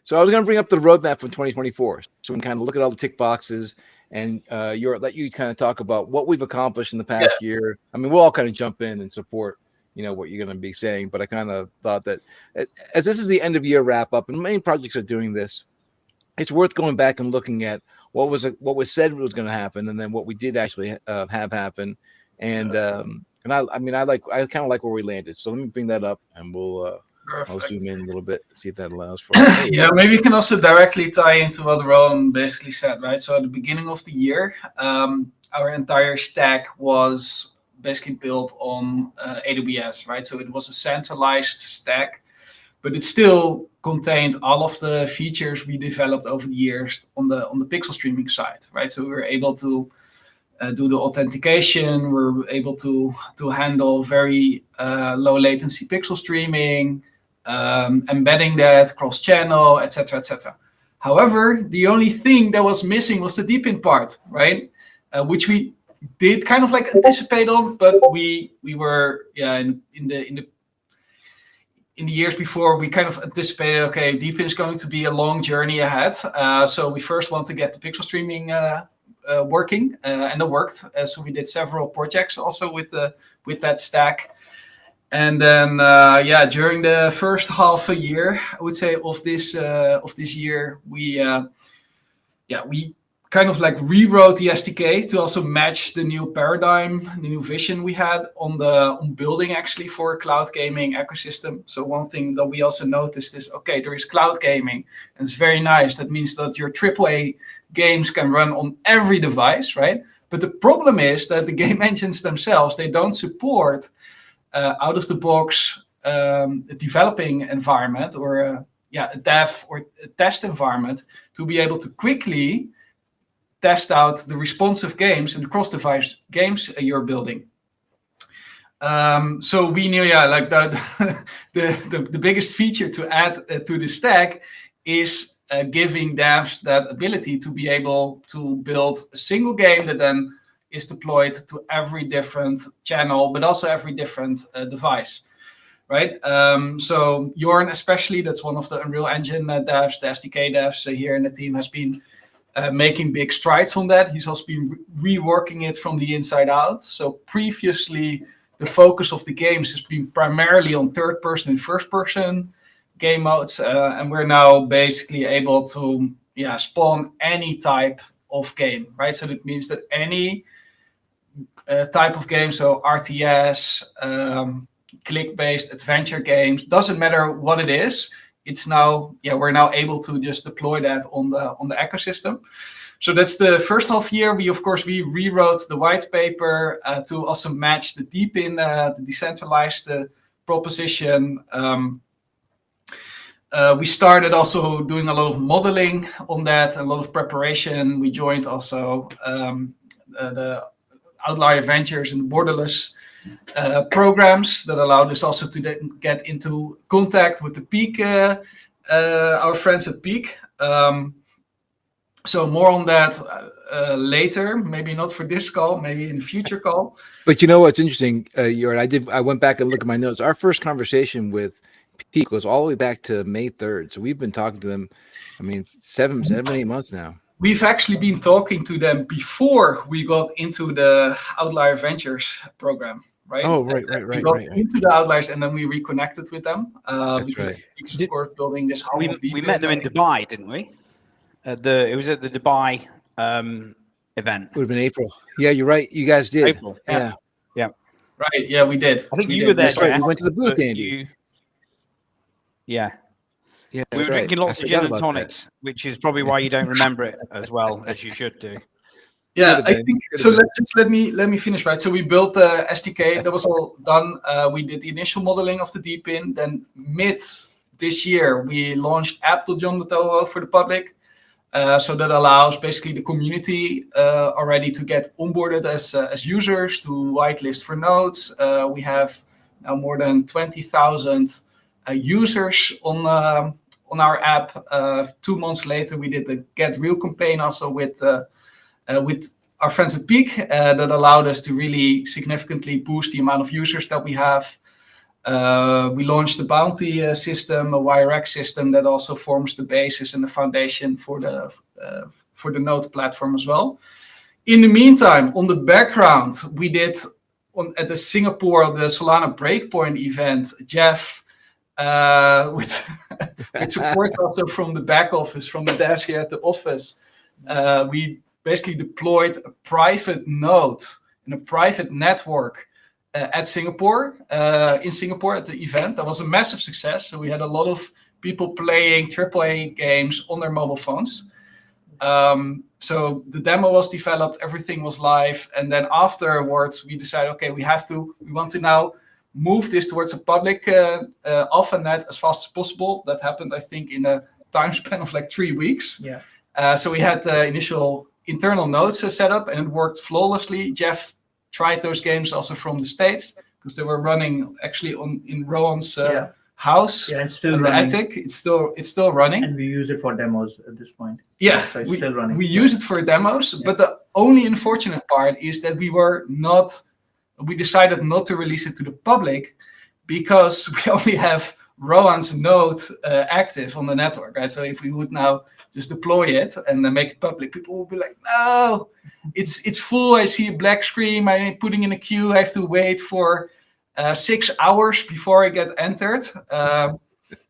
So I was going to bring up the roadmap for 2024, so we can kind of look at all the tick boxes and let you kind of talk about what we've accomplished in the past year. I mean, we'll all kind of jump in and support, what you're going to be saying. But I kind of thought that as this is the end of year wrap up, and many projects are doing this, it's worth going back and looking at what was said was going to happen, and then what we did actually have happen. And I kind of like where we landed. So let me bring that up, and I'll zoom in a little bit, see if that allows for it. Yeah, maybe you can also directly tie into what Ron basically said, right? So at the beginning of the year, our entire stack was basically built on AWS, right? So it was a centralized stack, but it still contained all of the features we developed over the years on the pixel streaming side, right? So we were able to do the authentication, we're able to handle very low latency pixel streaming, embedding that cross-channel, etc., etc. However, the only thing that was missing was the DePIN part, right? Which we did kind of like anticipate on, but we were in the years before, we kind of anticipated, okay, DePIN is going to be a long journey ahead. So we first want to get the pixel streaming working, and it worked. So we did several projects also with that stack. And then, during the first half a year, I would say of this year, we kind of like rewrote the SDK to also match the new paradigm, the new vision we had on building actually for a cloud gaming ecosystem. So one thing that we also noticed is, okay, there is cloud gaming, and it's very nice. That means that your AAA games can run on every device, right? But the problem is that the game engines themselves, they don't support out of the box a developing environment or a dev or a test environment to be able to quickly test out the responsive games and the cross-device games you're building. So we knew, like the biggest feature to add to the stack is giving devs that ability to be able to build a single game that then is deployed to every different channel, but also every different device, right? So Jorn especially, that's one of the Unreal Engine devs, the SDK devs here in the team, has been making big strides on that. He's also been reworking it from the inside out. So previously, the focus of the games has been primarily on third-person and first-person game modes, and we're now basically able to spawn any type of game, right? So that means that any type of game, so RTS, click-based adventure games, doesn't matter what it is. It's now, we're now able to just deploy that on the ecosystem. So that's the first half year. We rewrote the white paper to also match the DePIN, the decentralized proposition. We started also doing a lot of modeling on that, a lot of preparation. We joined also the Outlier Ventures and Borderless programs that allowed us also to get into contact with the Peak, our friends at Peak. So more on that later, maybe not for this call, maybe in a future call. But you know what's interesting, I went back and looked at my notes. Our first conversation with Peak was all the way back to May 3rd. So we've been talking to them, 7, 8 months now. We've actually been talking to them before we got into the Outlier Ventures program, right? Oh, right. We got into the Outliers and then we reconnected with them. That's right. Because of course, building this. We met them in Dubai, didn't we? It was at the Dubai event. It would have been April. Yeah, you're right. You guys did. April. Yeah. Right. Yeah, we did. I think you were there. That's right. We went to the booth, Andy. Yeah, we were drinking lots of gin and tonics, which is probably why you don't remember it as well as you should do. Yeah, I think so. Let me finish, right? So we built the SDK. That was all done. We did the initial modeling of the DePIN. Then mid this year, we launched app.yom.to for the public. So that allows basically the community already to get onboarded as users, to whitelist for nodes. We have now more than 20,000 users on our app. 2 months later, we did the Get Real campaign also with our friends at Peak that allowed us to really significantly boost the amount of users that we have. We launched the bounty system, a YRX system that also forms the basis and the foundation for the Node platform as well. In the meantime, on the background, we did at the Singapore, the Solana Breakpoint event, Jeff, with support also from the back office, from the devs here at the office, we basically deployed a private node in a private network at Singapore, in Singapore at the event. That was a massive success. So we had a lot of people playing AAA games on their mobile phones. So the demo was developed, everything was live, and then afterwards we decided, okay, we want to now move this towards a public alpha net as fast as possible. That happened, I think, in a time span of like 3 weeks. Yeah. So we had the initial internal nodes set up, and it worked flawlessly. Jeff tried those games also from the States because they were running actually in Rowan's house. Yeah, it's still in running. the attic. It's still running. And we use it for demos at this point. Yeah, so it's still running. We use it for demos, but the only unfortunate part is that we decided not to release it to the public because we only have Rowan's node active on the network, right? So if we would now just deploy it and then make it public, people will be like, no, it's full. I see a black screen. I'm putting in a queue. I have to wait for 6 hours before I get entered,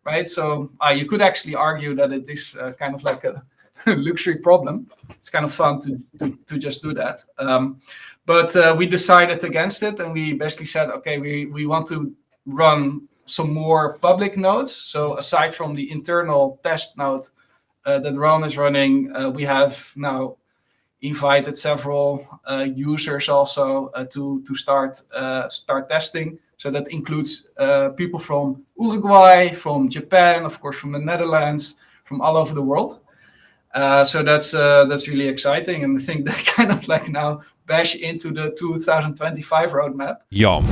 right? So you could actually argue that it is kind of like a luxury problem. It's kind of fun to just do that. But we decided against it, and we basically said, okay, we want to run some more public nodes. So aside from the internal test node that Ron is running, we have now invited several users also to start testing. So that includes people from Uruguay, from Japan, of course, from the Netherlands, from all over the world. So that's really exciting, and I think that kind of like now bash into the 2025 roadmap. YOM.